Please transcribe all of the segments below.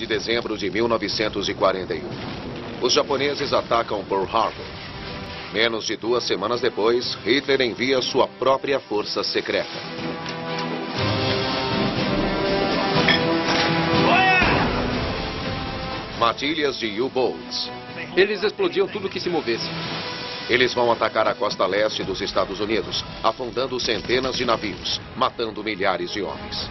de dezembro de 1941. Os japoneses atacam Pearl Harbor. Menos de 2 semanas depois, Hitler envia sua própria força secreta. Matilhas de U-Boats. Eles explodiam tudo que se movesse. Eles vão atacar a costa leste dos Estados Unidos, afundando centenas de navios, matando milhares de homens.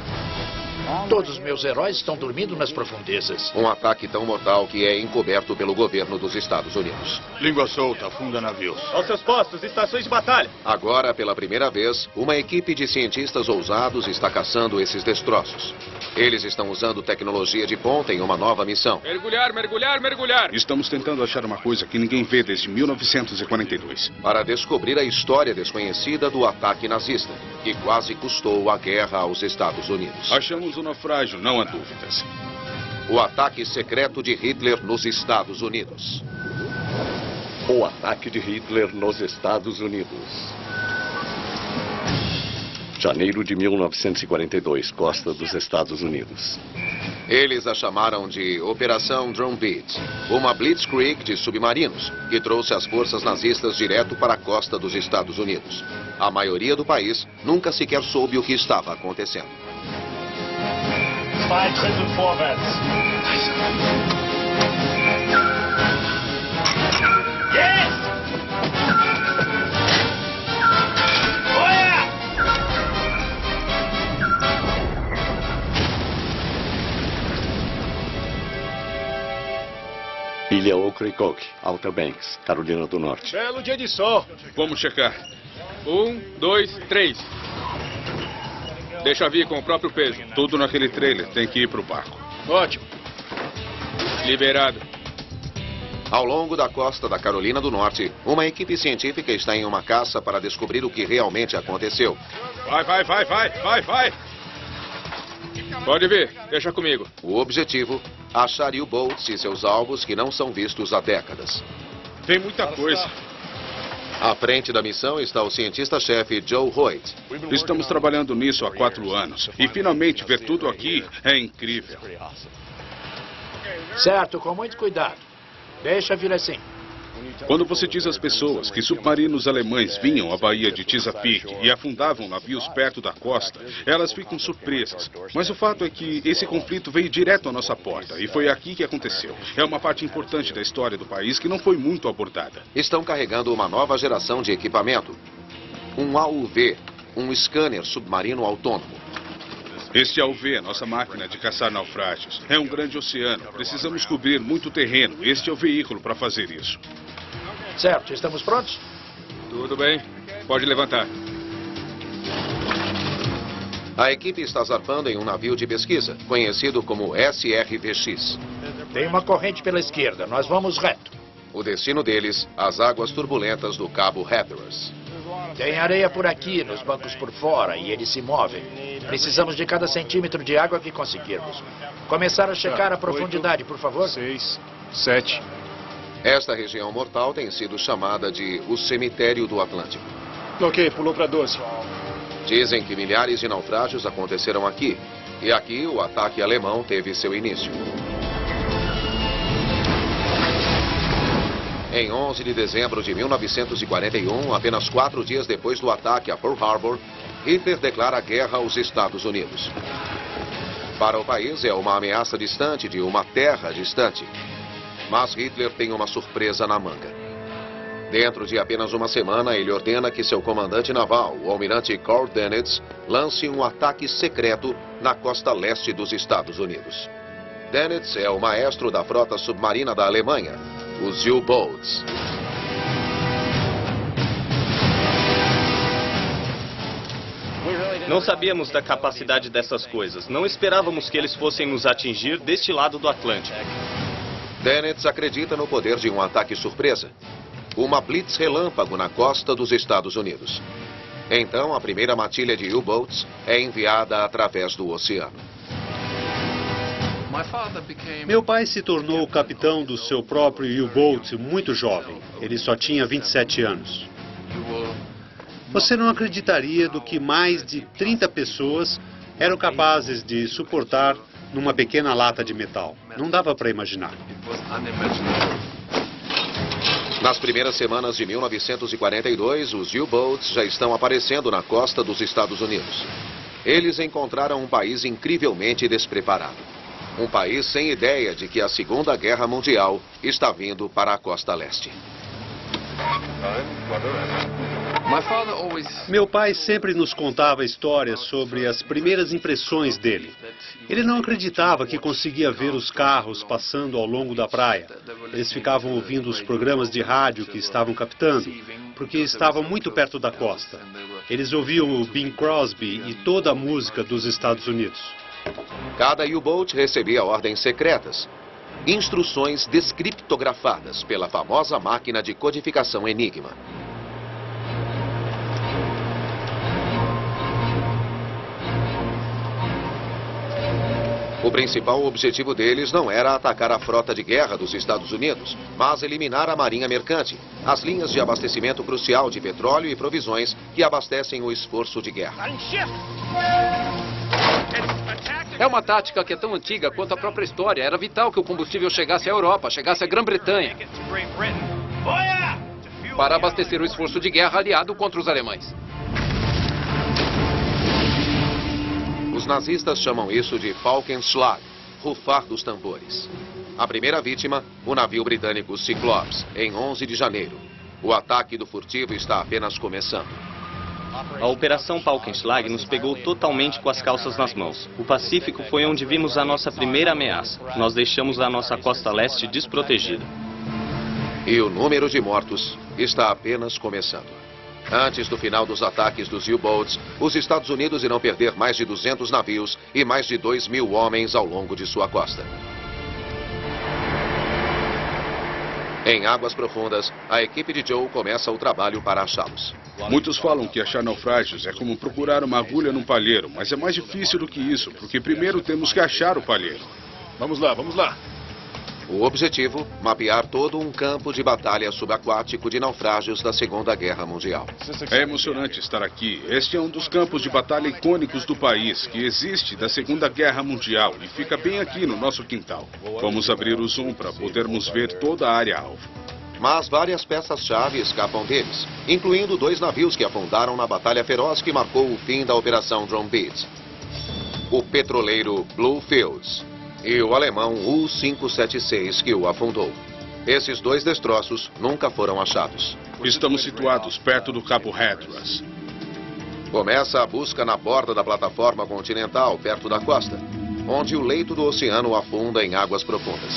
Todos os meus heróis estão dormindo nas profundezas. Um ataque tão mortal que é encoberto pelo governo dos Estados Unidos. Língua solta, afunda navios. Aos seus postos, estações de batalha. Agora, pela primeira vez, uma equipe de cientistas ousados está caçando esses destroços. Eles estão usando tecnologia de ponta em uma nova missão. Mergulhar, mergulhar, mergulhar. Estamos tentando achar uma coisa que ninguém vê desde 1942. Para descobrir a história desconhecida do ataque nazista, que quase custou a guerra aos Estados Unidos. Achamos o naufrágio, não há dúvidas. O ataque secreto de Hitler nos Estados Unidos. O ataque de Hitler nos Estados Unidos. Janeiro de 1942, costa dos Estados Unidos. Eles a chamaram de Operação Drumbeat, uma blitzkrieg de submarinos que trouxe as forças nazistas direto para a costa dos Estados Unidos. A maioria do país nunca sequer soube o que estava acontecendo. Ilha Ocracoke, Outer Banks, Carolina do Norte. Belo dia de sol. Vamos checar. 1, 2, 3. Deixa vir com o próprio peso. Tudo naquele trailer tem que ir para o barco. Ótimo. Liberado. Ao longo da costa da Carolina do Norte, uma equipe científica está em uma caça para descobrir o que realmente aconteceu. Vai. Pode vir, deixa comigo. O objetivo, achar U-Boats e seus alvos que não são vistos há décadas. Tem muita coisa. À frente da missão está o cientista-chefe Joe Hoyt. Estamos trabalhando nisso há 4 anos. E finalmente ver tudo aqui é incrível. Certo, com muito cuidado. Deixa vir assim. Quando você diz às pessoas que submarinos alemães vinham à Baía de Chesapeake e afundavam navios perto da costa, elas ficam surpresas. Mas o fato é que esse conflito veio direto à nossa porta e foi aqui que aconteceu. É uma parte importante da história do país que não foi muito abordada. Estão carregando uma nova geração de equipamento. Um AUV, um scanner submarino autônomo. Este AUV é nossa máquina de caçar naufrágios. É um grande oceano. Precisamos cobrir muito terreno. Este é o veículo para fazer isso. Certo, estamos prontos? Tudo bem, pode levantar. A equipe está zarpando em um navio de pesquisa, conhecido como SRVX. Tem uma corrente pela esquerda, nós vamos reto. O destino deles, as águas turbulentas do Cabo Hatteras. Tem areia por aqui, nos bancos por fora, e eles se movem. Precisamos de cada centímetro de água que conseguirmos. Começar a checar a profundidade, por favor. 6, 7. Esta região mortal tem sido chamada de o cemitério do Atlântico. Ok, pulou para 12. Dizem que milhares de naufrágios aconteceram aqui. E aqui o ataque alemão teve seu início. Em 11 de dezembro de 1941, apenas 4 dias depois do ataque a Pearl Harbor, Hitler declara guerra aos Estados Unidos. Para o país é uma ameaça distante de uma terra distante. Mas Hitler tem uma surpresa na manga. Dentro de apenas uma semana, ele ordena que seu comandante naval, o almirante Karl Dönitz, lance um ataque secreto na costa leste dos Estados Unidos. Dönitz é o maestro da frota submarina da Alemanha, os U-Boats. Não sabíamos da capacidade dessas coisas. Não esperávamos que eles fossem nos atingir deste lado do Atlântico. Dönitz acredita no poder de um ataque surpresa. Uma blitz relâmpago na costa dos Estados Unidos. Então, a primeira matilha de U-Boats é enviada através do oceano. Meu pai se tornou o capitão do seu próprio U-Boat muito jovem. Ele só tinha 27 anos. Você não acreditaria do que mais de 30 pessoas eram capazes de suportar numa pequena lata de metal. Não dava para imaginar. Nas primeiras semanas de 1942, os U-Boats já estão aparecendo na costa dos Estados Unidos. Eles encontraram um país incrivelmente despreparado. Um país sem ideia de que a Segunda Guerra Mundial está vindo para a costa leste. Meu pai sempre nos contava histórias sobre as primeiras impressões dele. Ele não acreditava que conseguia ver os carros passando ao longo da praia. Eles ficavam ouvindo os programas de rádio que estavam captando, porque estavam muito perto da costa. Eles ouviam o Bing Crosby e toda a música dos Estados Unidos. Cada U-Boat recebia ordens secretas, instruções descriptografadas pela famosa máquina de codificação Enigma. O principal objetivo deles não era atacar a frota de guerra dos Estados Unidos, mas eliminar a marinha mercante, as linhas de abastecimento crucial de petróleo e provisões que abastecem o esforço de guerra. É uma tática que é tão antiga quanto a própria história. Era vital que o combustível chegasse à Europa, chegasse à Grã-Bretanha, para abastecer o esforço de guerra aliado contra os alemães. Os nazistas chamam isso de Paukenschlag, rufar dos tambores. A primeira vítima, o navio britânico Cyclops, em 11 de janeiro. O ataque do furtivo está apenas começando. A Operação Paukenschlag nos pegou totalmente com as calças nas mãos. O Pacífico foi onde vimos a nossa primeira ameaça. Nós deixamos a nossa costa leste desprotegida. E o número de mortos está apenas começando. Antes do final dos ataques dos U-Boats, os Estados Unidos irão perder mais de 200 navios e mais de 2.000 homens ao longo de sua costa. Em águas profundas, a equipe de Joe começa o trabalho para achá-los. Muitos falam que achar naufrágios é como procurar uma agulha num palheiro, mas é mais difícil do que isso, porque primeiro temos que achar o palheiro. Vamos lá, vamos lá. O objetivo, mapear todo um campo de batalha subaquático de naufrágios da Segunda Guerra Mundial. É emocionante estar aqui. Este é um dos campos de batalha icônicos do país, que existe da Segunda Guerra Mundial e fica bem aqui no nosso quintal. Vamos abrir o zoom para podermos ver toda a área-alvo. Mas várias peças-chave escapam deles, incluindo 2 navios que afundaram na batalha feroz que marcou o fim da Operação Drumbeat. O petroleiro Bluefields e o alemão U-576 que o afundou. Esses 2 destroços nunca foram achados. Estamos situados perto do Cabo Hatteras. Começa a busca na borda da plataforma continental, perto da costa, onde o leito do oceano afunda em águas profundas.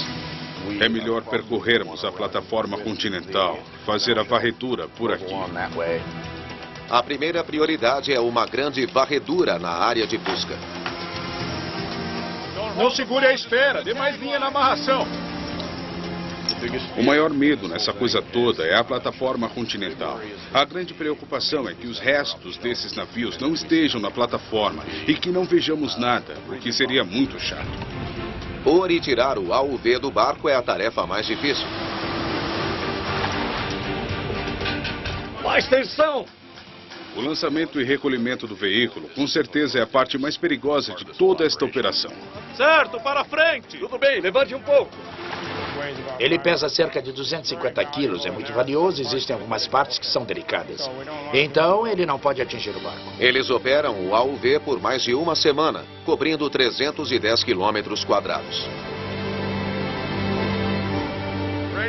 É melhor percorrermos a plataforma continental, fazer a varredura por aqui. A primeira prioridade é uma grande varredura na área de busca. Não segure a espera, dê mais linha na amarração. O maior medo nessa coisa toda é a plataforma continental. A grande preocupação é que os restos desses navios não estejam na plataforma e que não vejamos nada, o que seria muito chato. Pôr e tirar o AUV do barco é a tarefa mais difícil. Mais tensão! O lançamento e recolhimento do veículo, com certeza, é a parte mais perigosa de toda esta operação. Certo, para frente. Tudo bem, levante um pouco. Ele pesa cerca de 250 quilos, é muito valioso, existem algumas partes que são delicadas. Então, ele não pode atingir o barco. Eles operam o AUV por mais de uma semana, cobrindo 310 quilômetros quadrados.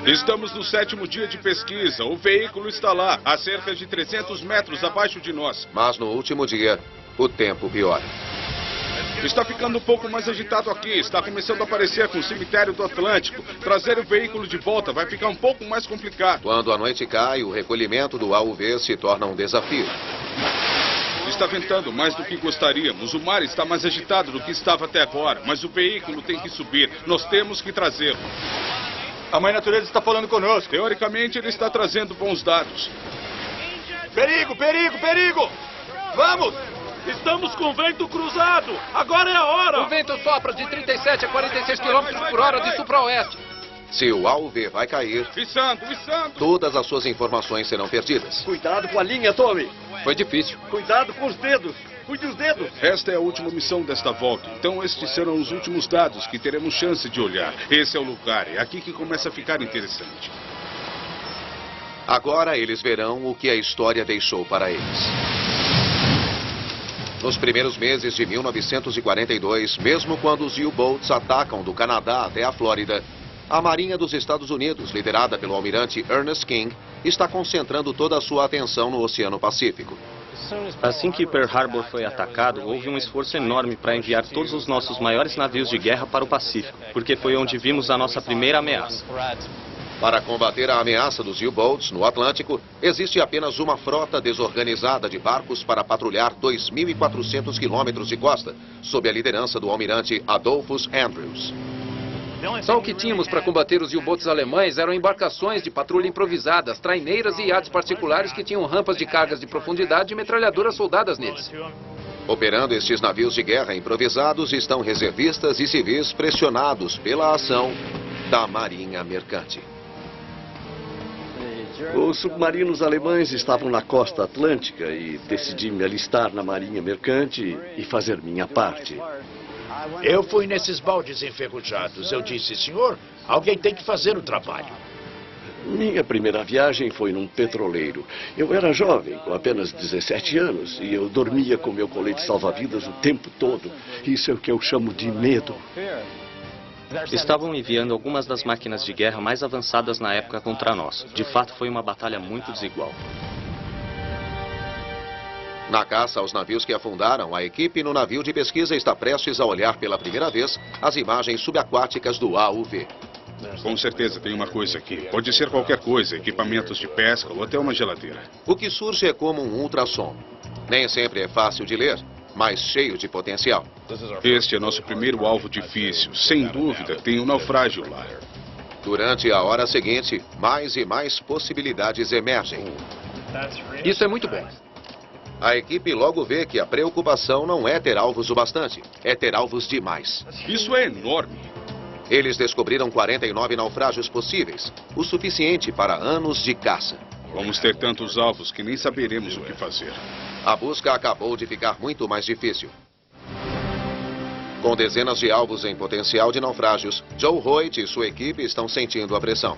Estamos no 7º dia de pesquisa. O veículo está lá, a cerca de 300 metros abaixo de nós. Mas no último dia, o tempo piora. Está ficando um pouco mais agitado aqui. Está começando a aparecer com o cemitério do Atlântico. Trazer o veículo de volta vai ficar um pouco mais complicado. Quando a noite cai, o recolhimento do AUV se torna um desafio. Está ventando mais do que gostaríamos. O mar está mais agitado do que estava até agora. Mas o veículo tem que subir. Nós temos que trazê-lo. A Mãe Natureza está falando conosco. Teoricamente, ele está trazendo bons dados. Perigo, perigo, perigo! Vamos! Estamos com vento cruzado! Agora é a hora! O vento sopra de 37 a 46 km por hora de sul para oeste. Se o AUV vai cair, Içando! todas as suas informações serão perdidas. Cuidado com a linha, Tommy. Foi difícil. Cuidado com os dedos. Cuide os dedos. Esta é a última missão desta volta, então estes serão os últimos dados que teremos chance de olhar. Esse é o lugar, é aqui que começa a ficar interessante. Agora eles verão o que a história deixou para eles. Nos primeiros meses de 1942, mesmo quando os U-Boats atacam do Canadá até a Flórida, a Marinha dos Estados Unidos, liderada pelo almirante Ernest King, está concentrando toda a sua atenção no Oceano Pacífico. Assim que Pearl Harbor foi atacado, houve um esforço enorme para enviar todos os nossos maiores navios de guerra para o Pacífico, porque foi onde vimos a nossa primeira ameaça. Para combater a ameaça dos U-Boats no Atlântico, existe apenas uma frota desorganizada de barcos para patrulhar 2.400 quilômetros de costa, sob a liderança do almirante Adolphus Andrews. Só o que tínhamos para combater os U-Boats alemães eram embarcações de patrulha improvisadas, traineiras e iates particulares que tinham rampas de cargas de profundidade e metralhadoras soldadas neles. Operando estes navios de guerra improvisados estão reservistas e civis pressionados pela ação da Marinha Mercante. Os submarinos alemães estavam na costa atlântica e decidi me alistar na Marinha Mercante e fazer minha parte. Eu fui nesses baldes enferrujados. Eu disse, senhor, alguém tem que fazer o trabalho. Minha primeira viagem foi num petroleiro. Eu era jovem, com apenas 17 anos, e eu dormia com meu colete salva-vidas o tempo todo. Isso é o que eu chamo de medo. Estavam enviando algumas das máquinas de guerra mais avançadas na época contra nós. De fato, foi uma batalha muito desigual. Na caça aos navios que afundaram, a equipe no navio de pesquisa está prestes a olhar pela primeira vez as imagens subaquáticas do AUV. Com certeza tem uma coisa aqui. Pode ser qualquer coisa, equipamentos de pesca ou até uma geladeira. O que surge é como um ultrassom. Nem sempre é fácil de ler, mas cheio de potencial. Este é nosso primeiro alvo difícil. Sem dúvida, tem um naufrágio lá. Durante a hora seguinte, mais e mais possibilidades emergem. Isso é muito bom. A equipe logo vê que a preocupação não é ter alvos o bastante, é ter alvos demais. Isso é enorme. Eles descobriram 49 naufrágios possíveis, o suficiente para anos de caça. Vamos ter tantos alvos que nem saberemos o que fazer. A busca acabou de ficar muito mais difícil. Com dezenas de alvos em potencial de naufrágios, Joe Hoyt e sua equipe estão sentindo a pressão.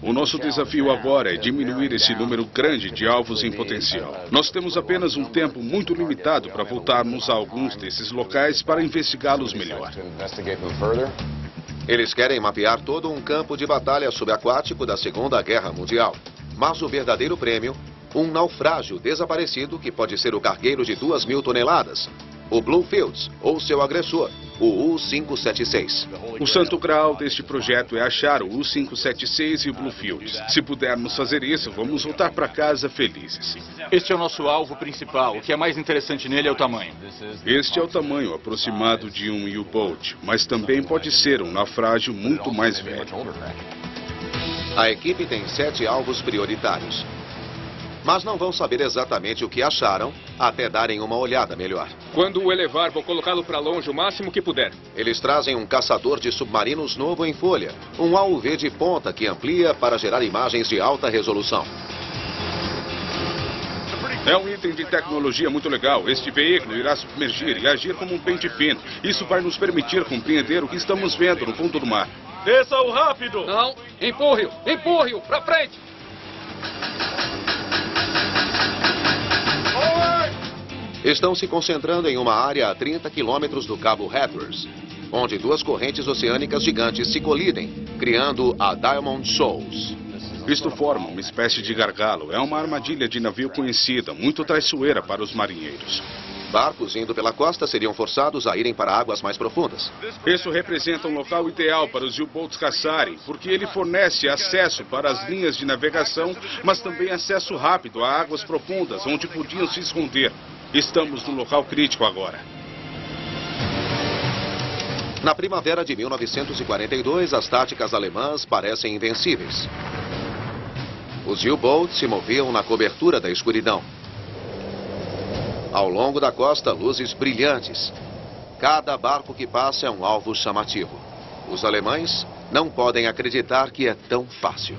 O nosso desafio agora é diminuir esse número grande de alvos em potencial. Nós temos apenas um tempo muito limitado para voltarmos a alguns desses locais para investigá-los melhor. Eles querem mapear todo um campo de batalha subaquático da Segunda Guerra Mundial. Mas o verdadeiro prêmio, um naufrágio desaparecido que pode ser o cargueiro de 2.000 toneladas. O Bluefields, ou seu agressor, o U-576. O santo graal deste projeto é achar o U-576 e o Bluefields. Se pudermos fazer isso, vamos voltar para casa felizes. Este é o nosso alvo principal. O que é mais interessante nele é o tamanho. Este é o tamanho aproximado de um U-Boat, mas também pode ser um naufrágio muito mais velho. A equipe tem 7 alvos prioritários. Mas não vão saber exatamente o que acharam até darem uma olhada melhor. Quando o elevar, vou colocá-lo para longe o máximo que puder. Eles trazem um caçador de submarinos novo em folha, um AUV de ponta que amplia para gerar imagens de alta resolução. É um item de tecnologia muito legal. Este veículo irá submergir e agir como um pente fino. Isso vai nos permitir compreender o que estamos vendo no fundo do mar. Desça-o rápido! Não, empurre-o, para frente! Estão se concentrando em uma área a 30 quilômetros do Cabo Hatteras, onde 2 correntes oceânicas gigantes se colidem, criando a Diamond Shoals. Isto forma uma espécie de gargalo. É uma armadilha de navio conhecida, muito traiçoeira para os marinheiros. Barcos indo pela costa seriam forçados a irem para águas mais profundas. Isso representa um local ideal para os U-Boats caçarem, porque ele fornece acesso para as linhas de navegação, mas também acesso rápido a águas profundas, onde podiam se esconder. Estamos no local crítico agora. Na primavera de 1942, as táticas alemãs parecem invencíveis. Os U-Boats se moviam na cobertura da escuridão. Ao longo da costa, luzes brilhantes. Cada barco que passa é um alvo chamativo. Os alemães não podem acreditar que é tão fácil.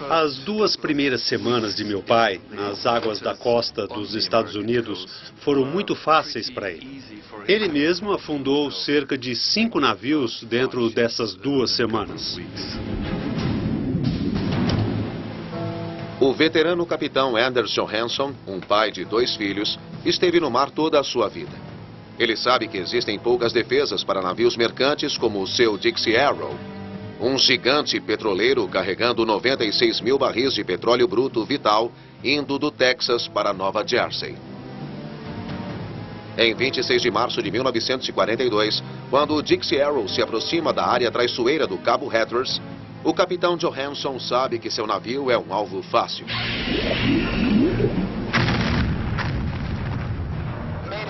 As 2 primeiras semanas de meu pai nas águas da costa dos Estados Unidos foram muito fáceis para ele. Ele mesmo afundou cerca de 5 navios dentro dessas 2 semanas. O veterano capitão Anders Johansson, um pai de 2 filhos, esteve no mar toda a sua vida. Ele sabe que existem poucas defesas para navios mercantes como o seu Dixie Arrow, um gigante petroleiro carregando 96 mil barris de petróleo bruto vital indo do Texas para Nova Jersey. Em 26 de março de 1942, quando o Dixie Arrow se aproxima da área traiçoeira do Cabo Hatteras, o capitão Johansson sabe que seu navio é um alvo fácil.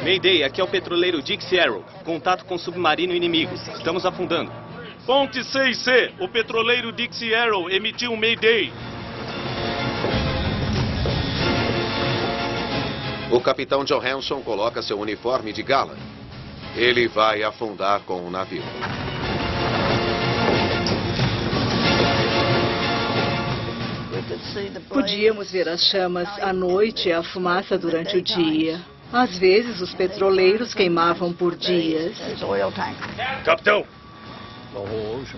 Mayday, aqui é o petroleiro Dixie Arrow. Contato com o submarino inimigo. Estamos afundando. Ponte 6C, o petroleiro Dixie Arrow emitiu um Mayday. O capitão Johansson coloca seu uniforme de gala. Ele vai afundar com o navio. Podíamos ver as chamas à noite e a fumaça durante o dia. Às vezes, os petroleiros queimavam por dias. Capitão!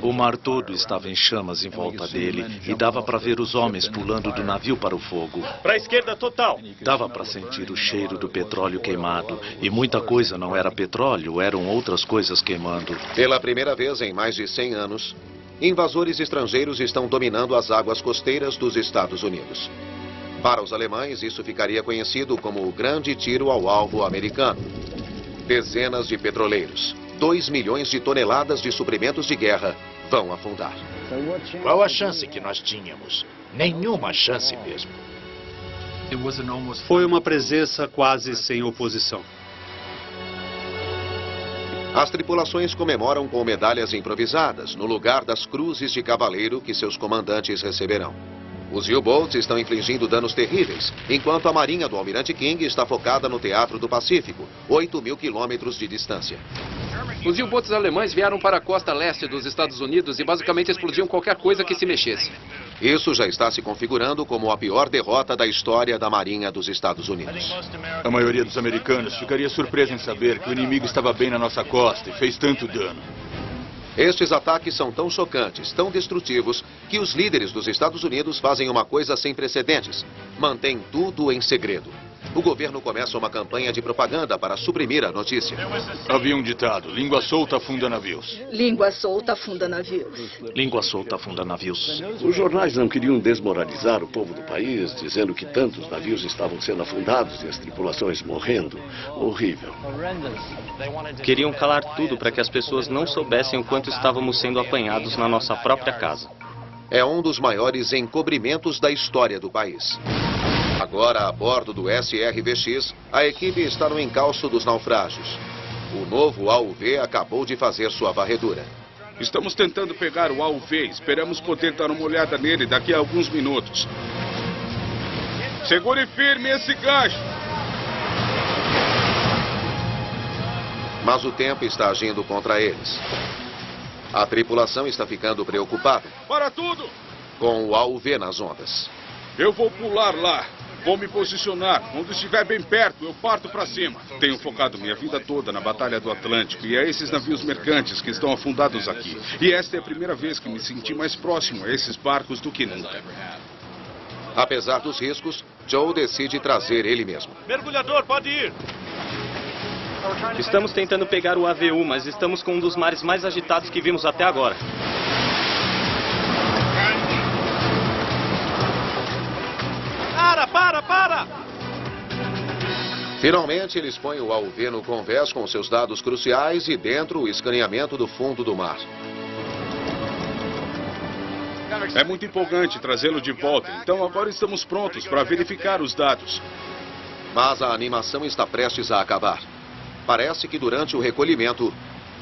O mar todo estava em chamas em volta dele e dava para ver os homens pulando do navio para o fogo. Para a esquerda total! Dava para sentir o cheiro do petróleo queimado. E muita coisa não era petróleo, eram outras coisas queimando. Pela primeira vez em mais de 100 anos, invasores estrangeiros estão dominando as águas costeiras dos Estados Unidos. Para os alemães, isso ficaria conhecido como o grande tiro ao alvo americano. Dezenas de petroleiros, 2 milhões de toneladas de suprimentos de guerra vão afundar. Qual a chance que nós tínhamos? Nenhuma chance mesmo. Foi uma presença quase sem oposição. As tripulações comemoram com medalhas improvisadas, no lugar das cruzes de cavaleiro que seus comandantes receberão. Os U-Boats estão infligindo danos terríveis, enquanto a marinha do Almirante King está focada no Teatro do Pacífico, 8.000 quilômetros de distância. Os U-Boats alemães vieram para a costa leste dos Estados Unidos e basicamente explodiam qualquer coisa que se mexesse. Isso já está se configurando como a pior derrota da história da Marinha dos Estados Unidos. A maioria dos americanos ficaria surpresa em saber que o inimigo estava bem na nossa costa e fez tanto dano. Estes ataques são tão chocantes, tão destrutivos, que os líderes dos Estados Unidos fazem uma coisa sem precedentes. Mantêm tudo em segredo. O governo começa uma campanha de propaganda para suprimir a notícia. Havia um ditado: língua solta afunda navios. Língua solta afunda navios. Língua solta afunda navios. Os jornais não queriam desmoralizar o povo do país, dizendo que tantos navios estavam sendo afundados e as tripulações morrendo. Horrível. Queriam calar tudo para que as pessoas não soubessem o quanto estávamos sendo apanhados na nossa própria casa. É um dos maiores encobrimentos da história do país. Agora, a bordo do SRVX, a equipe está no encalço dos naufrágios. O novo AUV acabou de fazer sua varredura. Estamos tentando pegar o AUV. Esperamos poder dar uma olhada nele daqui a alguns minutos. Segure firme esse gancho. Mas o tempo está agindo contra eles. A tripulação está ficando preocupada. Para tudo! Com o AUV nas ondas. Eu vou pular lá. Vou me posicionar. Quando estiver bem perto, eu parto para cima. Tenho focado minha vida toda na Batalha do Atlântico e a esses navios mercantes que estão afundados aqui. E esta é a primeira vez que me senti mais próximo a esses barcos do que nunca. Apesar dos riscos, Joe decide trazer ele mesmo. Mergulhador, pode ir! Estamos tentando pegar o AVU, mas estamos com um dos mares mais agitados que vimos até agora. Para! Finalmente, eles põem o AUV no convés com seus dados cruciais e dentro o escaneamento do fundo do mar. É muito empolgante trazê-lo de volta, então agora estamos prontos para verificar os dados. Mas a animação está prestes a acabar. Parece que durante o recolhimento,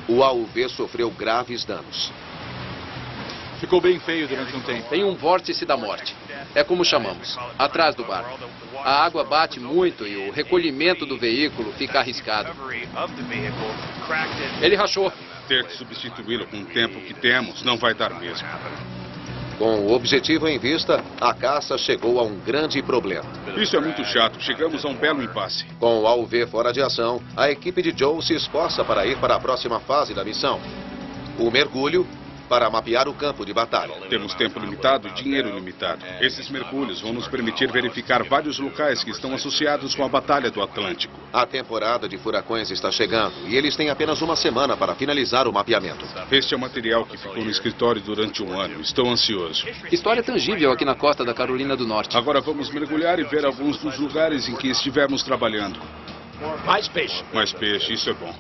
o AUV sofreu graves danos. Ficou bem feio durante um tempo. Tem um vórtice da morte. É como chamamos, atrás do barco. A água bate muito e o recolhimento do veículo fica arriscado. Ele rachou. Ter que substituí-lo com o tempo que temos não vai dar mesmo. Com o objetivo em vista, a caça chegou a um grande problema. Isso é muito chato. Chegamos a um belo impasse. Com o AUV fora de ação, a equipe de Joe se esforça para ir para a próxima fase da missão. O mergulho para mapear o campo de batalha. Temos tempo limitado e dinheiro limitado. Esses mergulhos vão nos permitir verificar vários locais que estão associados com a Batalha do Atlântico. A temporada de furacões está chegando e eles têm apenas uma semana para finalizar o mapeamento. Este é o material que ficou no escritório durante um ano. Estou ansioso. História tangível aqui na costa da Carolina do Norte. Agora vamos mergulhar e ver alguns dos lugares em que estivemos trabalhando. Mais peixe. Mais peixe, isso é bom.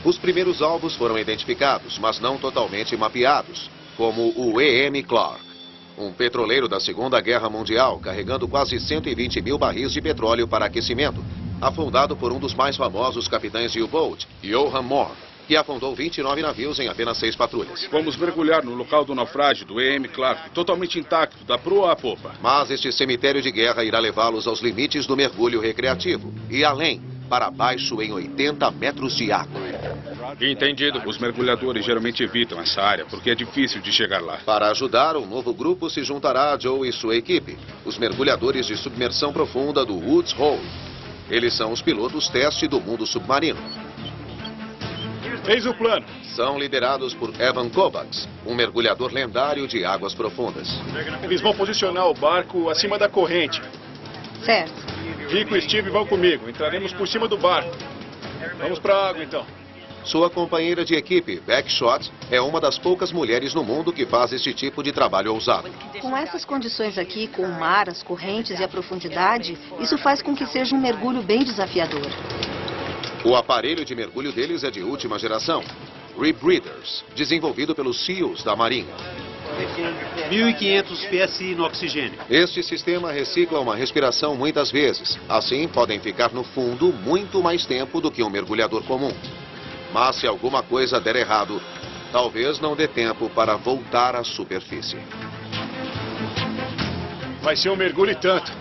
Os primeiros alvos foram identificados, mas não totalmente mapeados, como o E.M. Clark, um petroleiro da Segunda Guerra Mundial carregando quase 120 mil barris de petróleo para aquecimento, afundado por um dos mais famosos capitães de U-Boat, Johann Moore, que afundou 29 navios em apenas 6 patrulhas. Vamos mergulhar no local do naufrágio do E.M. Clark, totalmente intacto, da proa à popa. Mas este cemitério de guerra irá levá-los aos limites do mergulho recreativo e além, para baixo em 80 metros de água. Entendido. Os mergulhadores geralmente evitam essa área porque é difícil de chegar lá. Para ajudar, um novo grupo se juntará a Joe e sua equipe, os mergulhadores de submersão profunda do Woods Hole. Eles são os pilotos teste do mundo submarino. Eis o plano. São liderados por Evan Kovacs, um mergulhador lendário de águas profundas. Eles vão posicionar o barco acima da corrente. Certo. Rico e Steve vão comigo. Entraremos por cima do barco. Vamos para a água, então. Sua companheira de equipe, Beck Schott, é uma das poucas mulheres no mundo que faz esse tipo de trabalho ousado. Com essas condições aqui, com o mar, as correntes e a profundidade, isso faz com que seja um mergulho bem desafiador. O aparelho de mergulho deles é de última geração, Rebreathers, desenvolvido pelos SEALs da Marinha. 1.500 PSI no oxigênio. Este sistema recicla uma respiração muitas vezes. Assim, podem ficar no fundo muito mais tempo do que um mergulhador comum. Mas se alguma coisa der errado, talvez não dê tempo para voltar à superfície. Vai ser um mergulho e tanto.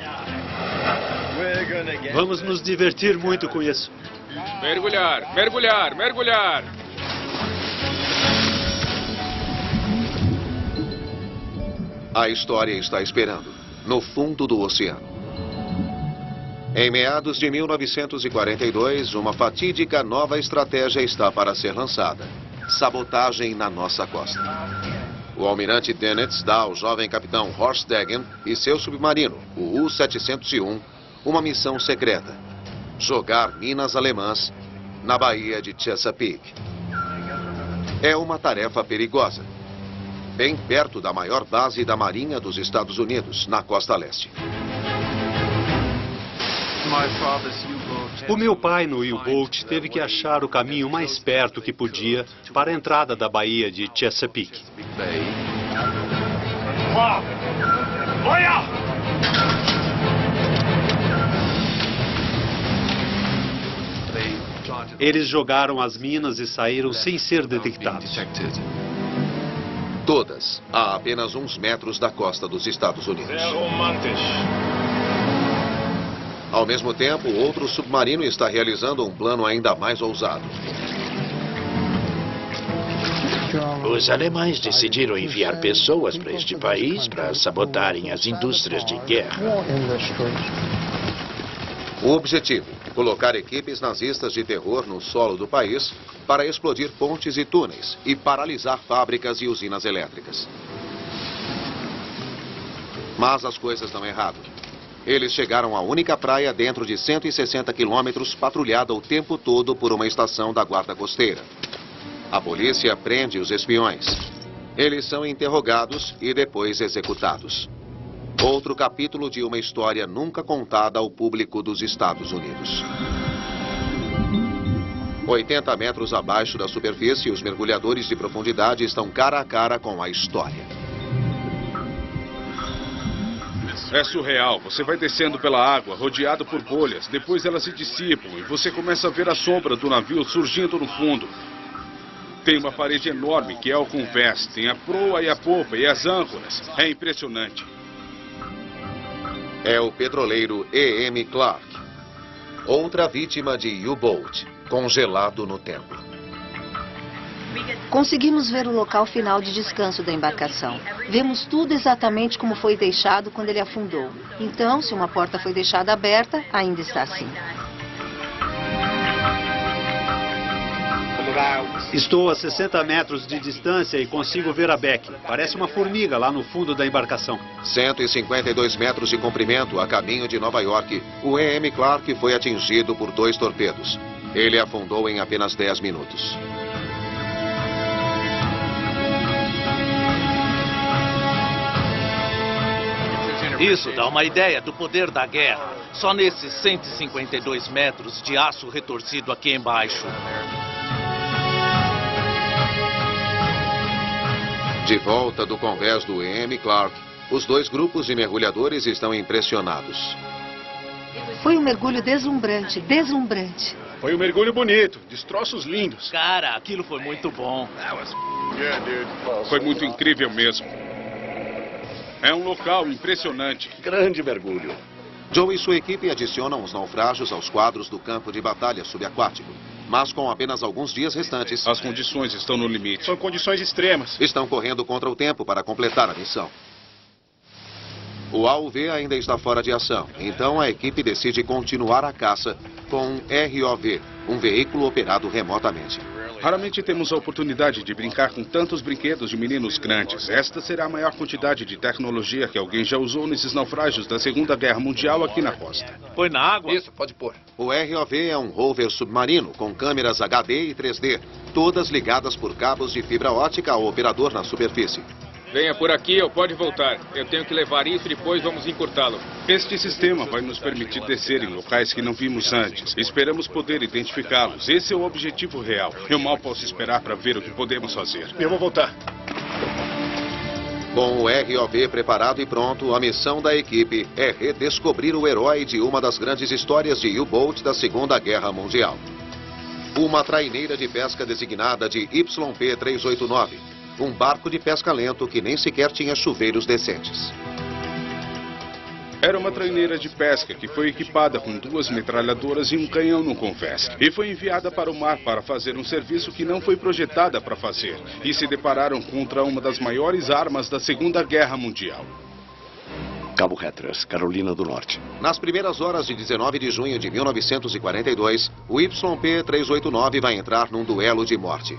Vamos nos divertir muito com isso. Mergulhar, mergulhar, mergulhar. A história está esperando, no fundo do oceano. Em meados de 1942, uma fatídica nova estratégia está para ser lançada. Sabotagem na nossa costa. O almirante Dennett dá ao jovem capitão Horst Degen e seu submarino, o U-701, uma missão secreta. Jogar minas alemãs na Baía de Chesapeake. É uma tarefa perigosa. Bem perto da maior base da Marinha dos Estados Unidos, na costa leste. O meu pai no U-Boat teve que achar o caminho mais perto que podia para a entrada da Baía de Chesapeake. Olha! Eles jogaram as minas e saíram sem ser detectados. Todas a apenas uns metros da costa dos Estados Unidos. Ao mesmo tempo, outro submarino está realizando um plano ainda mais ousado. Os alemães decidiram enviar pessoas para este país para sabotarem as indústrias de guerra. O objetivo: colocar equipes nazistas de terror no solo do país para explodir pontes e túneis e paralisar fábricas e usinas elétricas. Mas as coisas dão errado. Eles chegaram à única praia dentro de 160 quilômetros, patrulhada o tempo todo por uma estação da guarda costeira. A polícia prende os espiões. Eles são interrogados e depois executados. Outro capítulo de uma história nunca contada ao público dos Estados Unidos. 80 metros abaixo da superfície, os mergulhadores de profundidade estão cara a cara com a história. É surreal. Você vai descendo pela água, rodeado por bolhas. Depois elas se dissipam e você começa a ver a sombra do navio surgindo no fundo. Tem uma parede enorme que é o convés. Tem a proa e a popa e as âncoras. É impressionante. É o petroleiro E.M. Clark. Outra vítima de U-Boat, congelado no tempo. Conseguimos ver o local final de descanso da embarcação. Vemos tudo exatamente como foi deixado quando ele afundou. Então, se uma porta foi deixada aberta, ainda está assim. Estou a 60 metros de distância e consigo ver a Beck. Parece uma formiga lá no fundo da embarcação. 152 metros de comprimento a caminho de Nova York, o E.M. Clark foi atingido por 2 torpedos. Ele afundou em apenas 10 minutos. Isso dá uma ideia do poder da guerra. Só nesses 152 metros de aço retorcido aqui embaixo. De volta do convés do E.M. Clark, os 2 grupos de mergulhadores estão impressionados. Foi um mergulho deslumbrante, deslumbrante. Foi um mergulho bonito, destroços lindos. Cara, aquilo foi muito bom. Foi muito incrível mesmo. É um local impressionante. Grande mergulho. Joe e sua equipe adicionam os naufrágios aos quadros do campo de batalha subaquático. Mas com apenas alguns dias restantes... As condições estão no limite. São condições extremas. Estão correndo contra o tempo para completar a missão. O AUV ainda está fora de ação, então a equipe decide continuar a caça com um ROV, um veículo operado remotamente. Raramente temos a oportunidade de brincar com tantos brinquedos de meninos grandes. Esta será a maior quantidade de tecnologia que alguém já usou nesses naufrágios da Segunda Guerra Mundial aqui na costa. Foi na água? Isso, pode pôr. O ROV é um rover submarino com câmeras HD e 3D, todas ligadas por cabos de fibra ótica ao operador na superfície. Venha por aqui ou pode voltar. Eu tenho que levar isso e depois vamos encurtá-lo. Este sistema vai nos permitir descer em locais que não vimos antes. Esperamos poder identificá-los. Esse é o objetivo real. Eu mal posso esperar para ver o que podemos fazer. Eu vou voltar. Com o ROV preparado e pronto, a missão da equipe é redescobrir o herói de uma das grandes histórias de U-Boat da Segunda Guerra Mundial. Uma traineira de pesca designada de YP-389. Um barco de pesca lento que nem sequer tinha chuveiros decentes. Era uma traineira de pesca que foi equipada com 2 metralhadoras e um canhão no convés. E foi enviada para o mar para fazer um serviço que não foi projetada para fazer. E se depararam contra uma das maiores armas da Segunda Guerra Mundial. Cabo Hatteras, Carolina do Norte. Nas primeiras horas de 19 de junho de 1942, o YP-389 vai entrar num duelo de morte.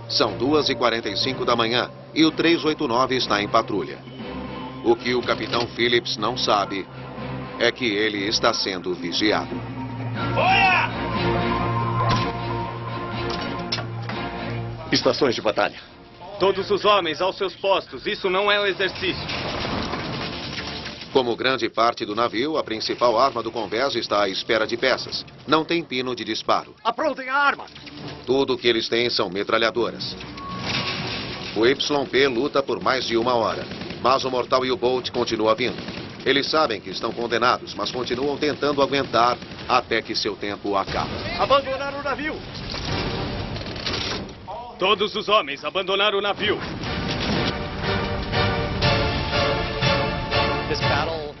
São 2h45 da manhã e o 389 está em patrulha. O que o capitão Phillips não sabe é que ele está sendo vigiado. Olha! Estações de batalha. Todos os homens aos seus postos. Isso não é um exercício. Como grande parte do navio, a principal arma do convés está à espera de peças. Não tem pino de disparo. Aprontem a arma! Tudo o que eles têm são metralhadoras. O YP luta por mais de 1 hora, mas o mortal U-Boat continua vindo. Eles sabem que estão condenados, mas continuam tentando aguentar até que seu tempo acabe. Abandonar o navio! Todos os homens abandonaram o navio.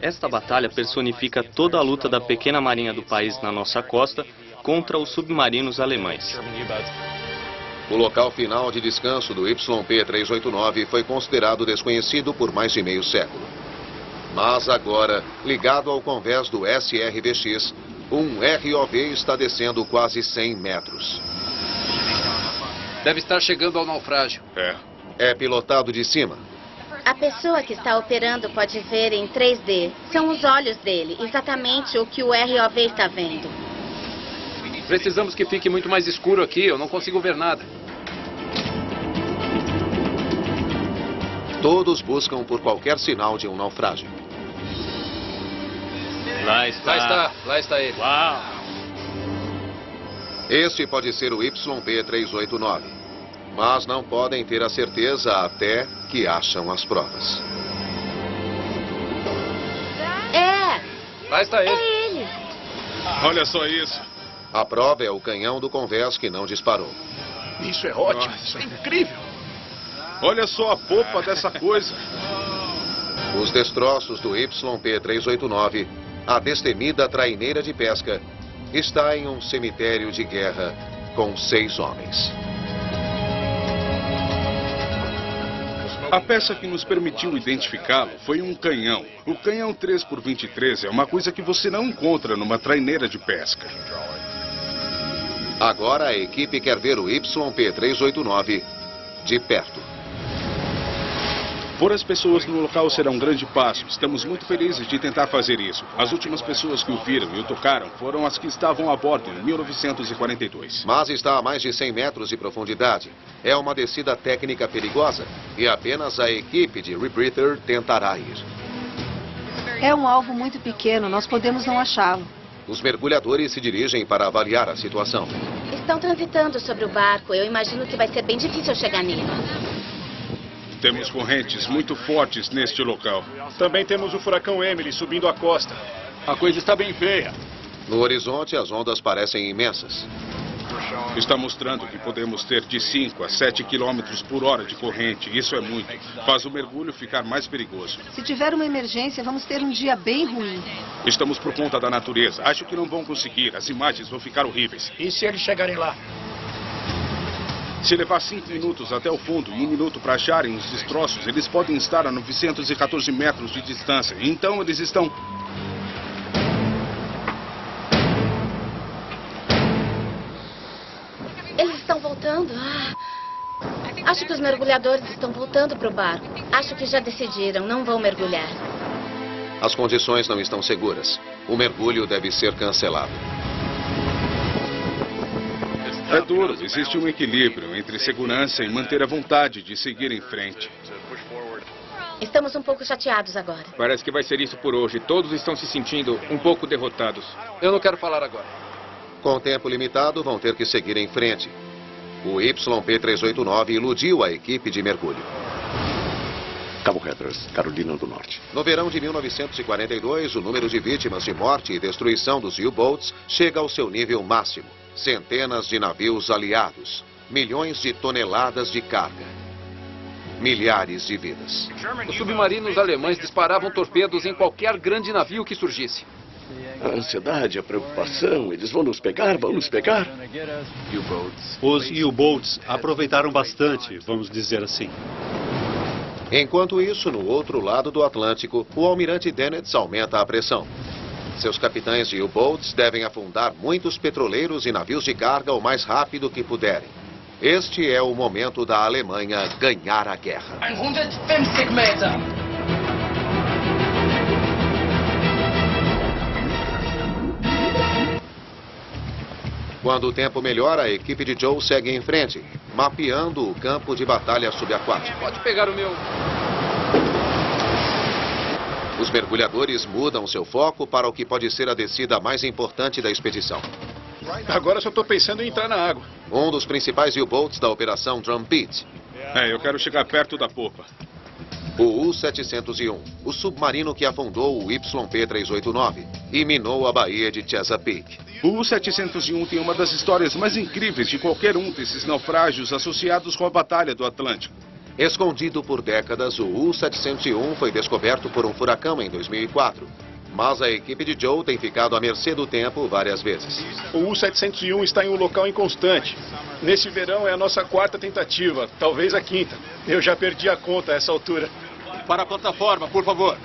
Esta batalha personifica toda a luta da pequena marinha do país na nossa costa contra os submarinos alemães. O local final de descanso do YP-389 foi considerado desconhecido por mais de meio século. Mas agora, ligado ao convés do SRVX, um ROV está descendo quase 100 metros. Deve estar chegando ao naufrágio. É pilotado de cima. A pessoa que está operando pode ver em 3D. São os olhos dele, exatamente o que o ROV está vendo. Precisamos que fique muito mais escuro aqui, eu não consigo ver nada. Todos buscam por qualquer sinal de um naufrágio. Lá está ele. Uau! Este pode ser o YP-389, mas não podem ter a certeza até que acham as provas. Lá está ele. É ele. Olha só isso. A prova é o canhão do convés que não disparou. Isso é ótimo, isso é incrível. Olha só a popa dessa coisa. Os destroços do YP-389, a destemida traineira de pesca, está em um cemitério de guerra com 6 homens. A peça que nos permitiu identificá-lo foi um canhão. O canhão 3x23 é uma coisa que você não encontra numa traineira de pesca. Agora a equipe quer ver o YP-389 de perto. Pôr as pessoas no local será um grande passo. Estamos muito felizes de tentar fazer isso. As últimas pessoas que o viram e o tocaram foram as que estavam a bordo em 1942. Mas está a mais de 100 metros de profundidade. É uma descida técnica perigosa e apenas a equipe de Rebreather tentará ir. É um alvo muito pequeno, nós podemos não achá-lo. Os mergulhadores se dirigem para avaliar a situação. Estão transitando sobre o barco. Eu imagino que vai ser bem difícil chegar nele. Temos correntes muito fortes neste local. Também temos o furacão Emily subindo a costa. A coisa está bem feia. No horizonte, as ondas parecem imensas. Está mostrando que podemos ter de 5 a 7 km por hora de corrente. Isso é muito. Faz o mergulho ficar mais perigoso. Se tiver uma emergência, vamos ter um dia bem ruim. Estamos por conta da natureza. Acho que não vão conseguir. As imagens vão ficar horríveis. E se eles chegarem lá? Se levar 5 minutos até o fundo e 1 minuto para acharem os destroços, eles podem estar a 914 metros de distância. Então eles estão... Eles estão voltando. Acho que os mergulhadores estão voltando para o barco. Acho que já decidiram, não vão mergulhar. As condições não estão seguras. O mergulho deve ser cancelado. É duro, existe um equilíbrio entre segurança e manter a vontade de seguir em frente. Estamos um pouco chateados agora. Parece que vai ser isso por hoje. Todos estão se sentindo um pouco derrotados. Eu não quero falar agora. Com tempo limitado, vão ter que seguir em frente. O YP-389 iludiu a equipe de mergulho. Cabo Hatteras, Carolina do Norte. No verão de 1942, o número de vítimas de morte e destruição dos U-Boats chega ao seu nível máximo. Centenas de navios aliados, milhões de toneladas de carga, milhares de vidas. Os submarinos alemães disparavam torpedos em qualquer grande navio que surgisse. A ansiedade, a preocupação, eles vão nos pegar, vão nos pegar. Os U-Boats aproveitaram bastante, vamos dizer assim. Enquanto isso, no outro lado do Atlântico, o almirante Dennett aumenta a pressão. Seus capitães de U-Boats devem afundar muitos petroleiros e navios de carga o mais rápido que puderem. Este é o momento da Alemanha ganhar a guerra. 150 metros. Quando o tempo melhora, a equipe de Joe segue em frente, mapeando o campo de batalha subaquático. Pode pegar o meu... Os mergulhadores mudam seu foco para o que pode ser a descida mais importante da expedição. Agora só estou pensando em entrar na água. Um dos principais U-Boats da Operação Drum Pit. Eu quero chegar perto da popa. O U-701, o submarino que afundou o YP-389 e minou a Baía de Chesapeake. O U-701 tem uma das histórias mais incríveis de qualquer um desses naufrágios associados com a Batalha do Atlântico. Escondido por décadas, o U-701 foi descoberto por um furacão em 2004. Mas a equipe de Joe tem ficado à mercê do tempo várias vezes. O U-701 está em um local inconstante. Nesse verão é a nossa 4ª tentativa, talvez a 5ª. Eu já perdi a conta a essa altura. Para a plataforma, por favor.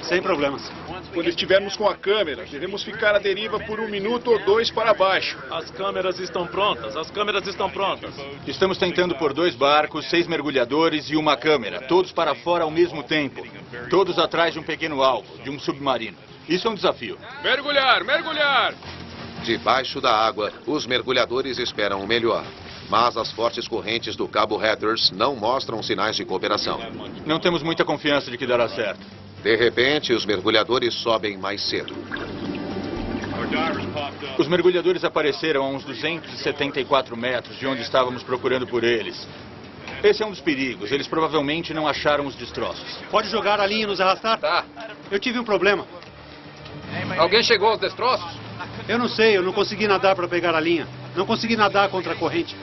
Sem problemas. Quando estivermos com a câmera, devemos ficar à deriva por 1 minuto ou 2 para baixo. As câmeras estão prontas, as câmeras estão prontas. Estamos tentando por 2 barcos, 6 mergulhadores e uma câmera, todos para fora ao mesmo tempo. Todos atrás de um pequeno alvo, de um submarino. Isso é um desafio. Mergulhar, mergulhar! Debaixo da água, os mergulhadores esperam o melhor. Mas as fortes correntes do Cabo Hatteras não mostram sinais de cooperação. Não temos muita confiança de que dará certo. De repente, os mergulhadores sobem mais cedo. Os mergulhadores apareceram a uns 274 metros de onde estávamos procurando por eles. Esse é um dos perigos. Eles provavelmente não acharam os destroços. Pode jogar a linha e nos arrastar? Tá. Eu tive um problema. Alguém chegou aos destroços? Eu não sei, eu não consegui nadar para pegar a linha. Não consegui nadar contra a corrente.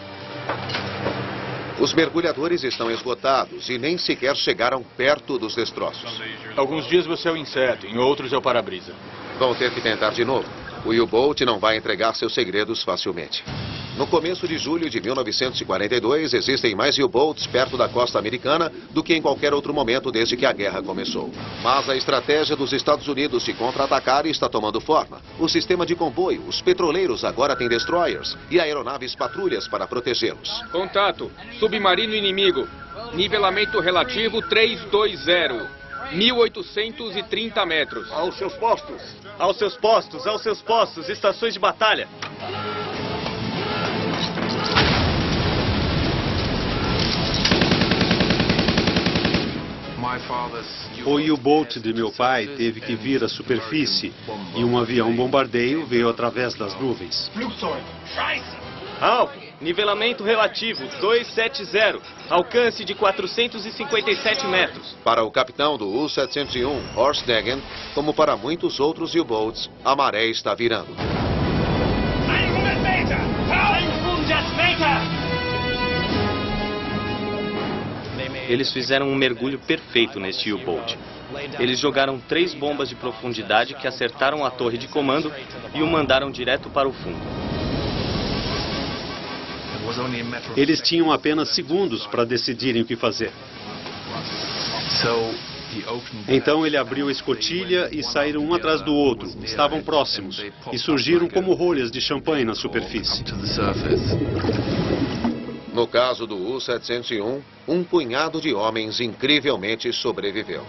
Os mergulhadores estão esgotados e nem sequer chegaram perto dos destroços. Alguns dias você é o inseto, em outros é o para-brisa. Vão ter que tentar de novo. O U-Boat não vai entregar seus segredos facilmente. No começo de julho de 1942, existem mais U-boats perto da costa americana do que em qualquer outro momento desde que a guerra começou. Mas a estratégia dos Estados Unidos de contra-atacar está tomando forma. O sistema de comboio, os petroleiros agora têm destroyers e aeronaves patrulhas para protegê-los. Contato. Submarino inimigo. Nivelamento relativo 320. 1830 metros. Aos seus postos. Aos seus postos, aos seus postos. Estações de batalha. O U-boat de meu pai teve que vir à superfície e um avião bombardeio veio através das nuvens. Alvo, nivelamento relativo 270, alcance de 457 metros. Para o capitão do U-701, Horst Degen, como para muitos outros U-boats, a maré está virando. 100 meter! 100 meter! Eles fizeram um mergulho perfeito neste U-boat. Eles jogaram 3 bombas de profundidade que acertaram a torre de comando e o mandaram direto para o fundo. Eles tinham apenas segundos para decidirem o que fazer. Então ele abriu a escotilha e saíram um atrás do outro. Estavam próximos e surgiram como rolhas de champanhe na superfície. No caso do U-701, um punhado de homens incrivelmente sobreviveu.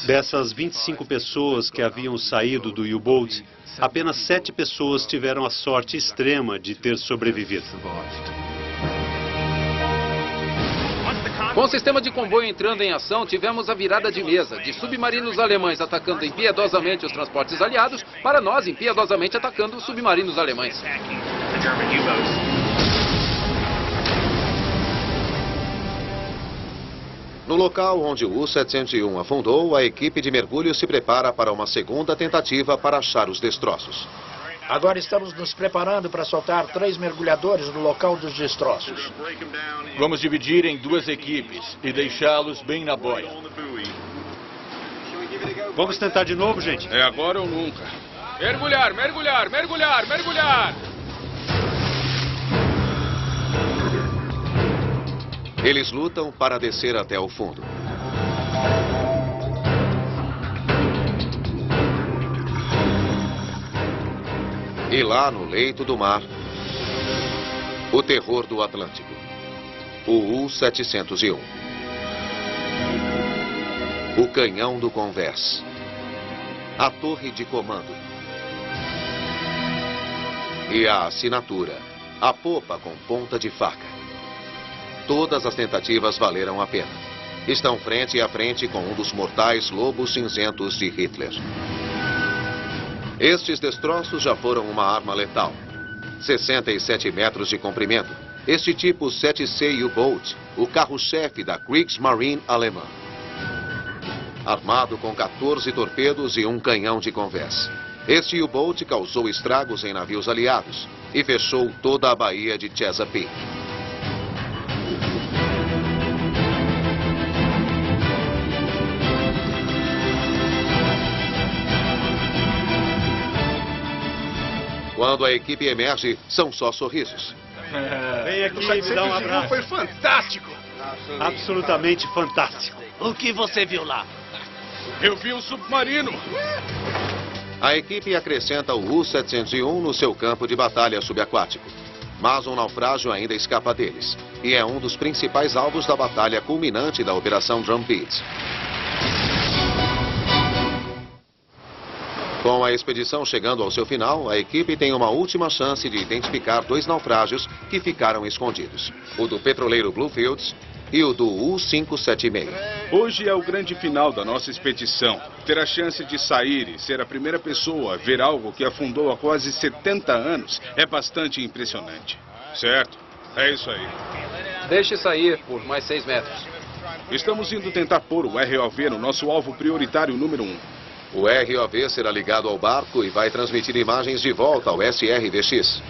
Dessas 25 pessoas que haviam saído do U-boat, apenas 7 pessoas tiveram a sorte extrema de ter sobrevivido. Com o sistema de comboio entrando em ação, tivemos a virada de mesa, de submarinos alemães atacando impiedosamente os transportes aliados, para nós impiedosamente atacando os submarinos alemães. No local onde o U-701 afundou, a equipe de mergulho se prepara para uma segunda tentativa para achar os destroços. Agora estamos nos preparando para soltar 3 mergulhadores no local dos destroços. Vamos dividir em 2 equipes e deixá-los bem na boia. Vamos tentar de novo, gente? É agora ou nunca. Mergulhar, mergulhar, mergulhar, mergulhar! Eles lutam para descer até o fundo. E lá no leito do mar, o terror do Atlântico, o U-701. O canhão do convés, a torre de comando e a assinatura, a popa com ponta de faca. Todas as tentativas valeram a pena. Estão frente a frente com um dos mortais lobos cinzentos de Hitler. Estes destroços já foram uma arma letal. 67 metros de comprimento. Este tipo 7C U-Boat, o carro-chefe da Kriegsmarine alemã. Armado com 14 torpedos e um canhão de convés. Este U-Boat causou estragos em navios aliados e fechou toda a baía de Chesapeake. Quando a equipe emerge, são só sorrisos. Vem aqui e me dá um abraço. Foi fantástico. Absolutamente fantástico. O que você viu lá? Eu vi um submarino. A equipe acrescenta o U-701 no seu campo de batalha subaquático. Mas um naufrágio ainda escapa deles. E é um dos principais alvos da batalha culminante da Operação Drumbeat. Com a expedição chegando ao seu final, a equipe tem uma última chance de identificar 2 naufrágios que ficaram escondidos. O do petroleiro Bluefields e o do U-576. Hoje é o grande final da nossa expedição. Ter a chance de sair e ser a primeira pessoa a ver algo que afundou há quase 70 anos é bastante impressionante. Certo? É isso aí. Deixe sair por mais 6 metros. Estamos indo tentar pôr o ROV no nosso alvo prioritário número 1. O ROV será ligado ao barco e vai transmitir imagens de volta ao SRVX.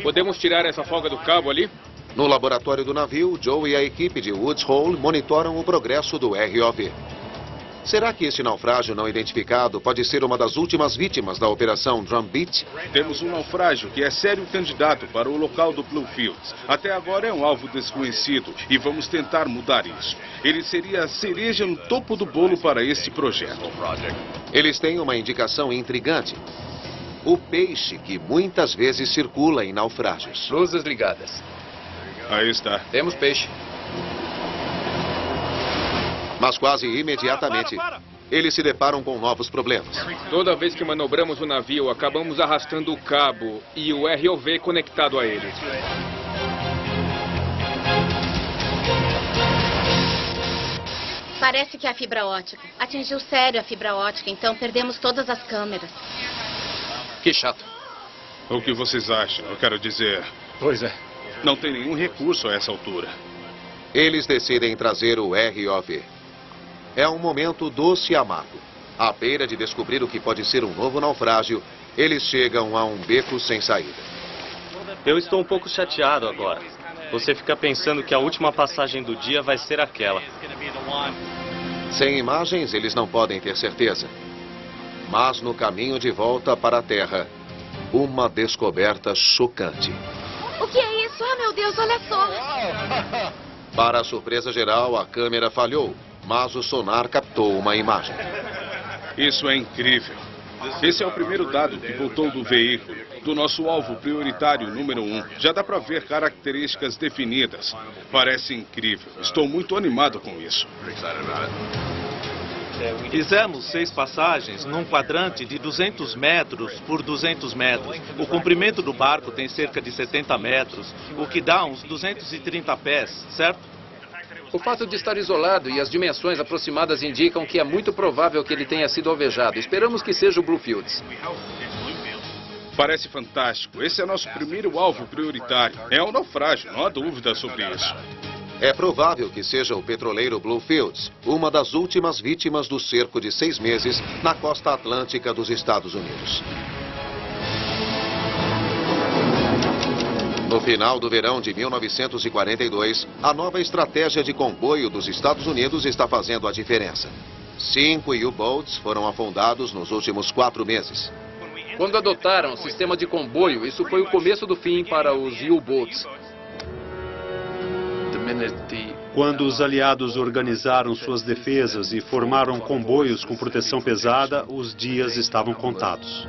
Podemos tirar essa folga do cabo ali? No laboratório do navio, Joe e a equipe de Woods Hole monitoram o progresso do ROV. Será que este naufrágio não identificado pode ser uma das últimas vítimas da Operação Drumbeat? Temos um naufrágio que é sério candidato para o local do Bluefields. Até agora é um alvo desconhecido e vamos tentar mudar isso. Ele seria a cereja no topo do bolo para este projeto. Eles têm uma indicação intrigante. O peixe que muitas vezes circula em naufrágios. Luzes ligadas. Aí está. Temos peixe. Mas quase imediatamente, eles se deparam com novos problemas. Toda vez que manobramos o navio, acabamos arrastando o cabo e o ROV conectado a ele. Parece que é a fibra ótica. Atingiu sério a fibra ótica, então perdemos todas as câmeras. Que chato. O que vocês acham? Eu quero dizer... Pois é. Não tem nenhum recurso a essa altura. Eles decidem trazer o ROV. É um momento doce e amargo. À beira de descobrir o que pode ser um novo naufrágio, eles chegam a um beco sem saída. Eu estou um pouco chateado agora. Você fica pensando que a última passagem do dia vai ser aquela. Sem imagens, eles não podem ter certeza. Mas no caminho de volta para a Terra, uma descoberta chocante. O que é isso? Ah, meu Deus, olha só! Para a surpresa geral, a câmera falhou, mas o sonar captou uma imagem. Isso é incrível. Esse é o primeiro dado que voltou do veículo, do nosso alvo prioritário número 1. Já dá para ver características definidas. Parece incrível. Estou muito animado com isso. Fizemos 6 passagens num quadrante de 200 metros por 200 metros. O comprimento do barco tem cerca de 70 metros, o que dá uns 230 pés, certo? O fato de estar isolado e as dimensões aproximadas indicam que é muito provável que ele tenha sido alvejado. Esperamos que seja o Bluefields. Parece fantástico. Esse é nosso primeiro alvo prioritário. É um naufrágio, não há dúvida sobre isso. É provável que seja o petroleiro Bluefields, uma das últimas vítimas do cerco de 6 meses na costa atlântica dos Estados Unidos. No final do verão de 1942, a nova estratégia de comboio dos Estados Unidos está fazendo a diferença. 5 U-boats foram afundados nos últimos 4 meses. Quando adotaram o sistema de comboio, isso foi o começo do fim para os U-boats. Quando os aliados organizaram suas defesas e formaram comboios com proteção pesada, os dias estavam contados.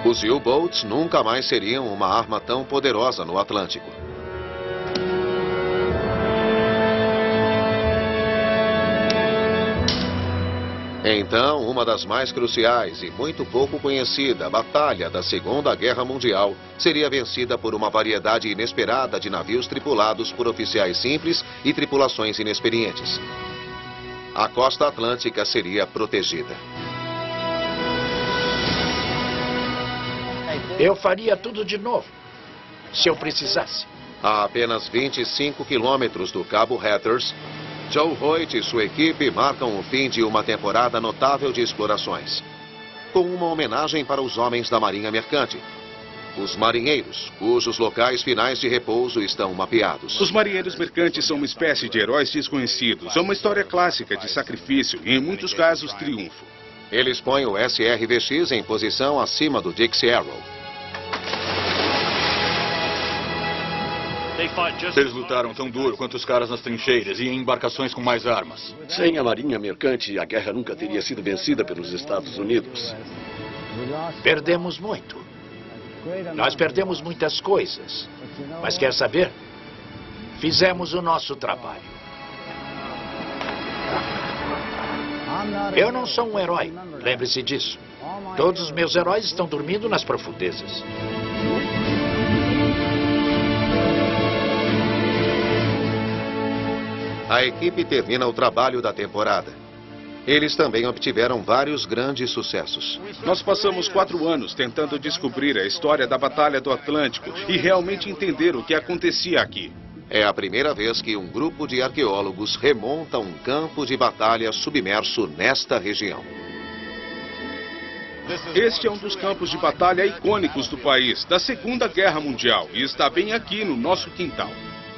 Os U-boats nunca mais seriam uma arma tão poderosa no Atlântico. Então, uma das mais cruciais e muito pouco conhecida batalha da Segunda Guerra Mundial seria vencida por uma variedade inesperada de navios tripulados por oficiais simples e tripulações inexperientes. A costa atlântica seria protegida. Eu faria tudo de novo, se eu precisasse. A apenas 25 quilômetros do Cabo Hatteras, Joe Hoyt e sua equipe marcam o fim de uma temporada notável de explorações, com uma homenagem para os homens da Marinha Mercante, os marinheiros, cujos locais finais de repouso estão mapeados. Os marinheiros mercantes são uma espécie de heróis desconhecidos. É uma história clássica de sacrifício e, em muitos casos, triunfo. Eles põem o SRVX em posição acima do Dixie Arrow. Eles lutaram tão duro quanto os caras nas trincheiras e em embarcações com mais armas. Sem a marinha mercante, a guerra nunca teria sido vencida pelos Estados Unidos. Perdemos muito. Nós perdemos muitas coisas. Mas quer saber? Fizemos o nosso trabalho. Eu não sou um herói, lembre-se disso. Todos os meus heróis estão dormindo nas profundezas. A equipe termina o trabalho da temporada. Eles também obtiveram vários grandes sucessos. Nós passamos 4 anos tentando descobrir a história da Batalha do Atlântico e realmente entender o que acontecia aqui. É a primeira vez que um grupo de arqueólogos remonta um campo de batalha submerso nesta região. Este é um dos campos de batalha icônicos do país, da Segunda Guerra Mundial, e está bem aqui no nosso quintal.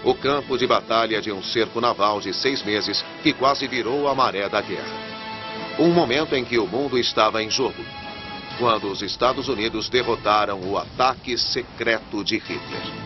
O campo de batalha de um cerco naval de 6 meses que quase virou a maré da guerra. Um momento em que o mundo estava em jogo, quando os Estados Unidos derrotaram o ataque secreto de Hitler.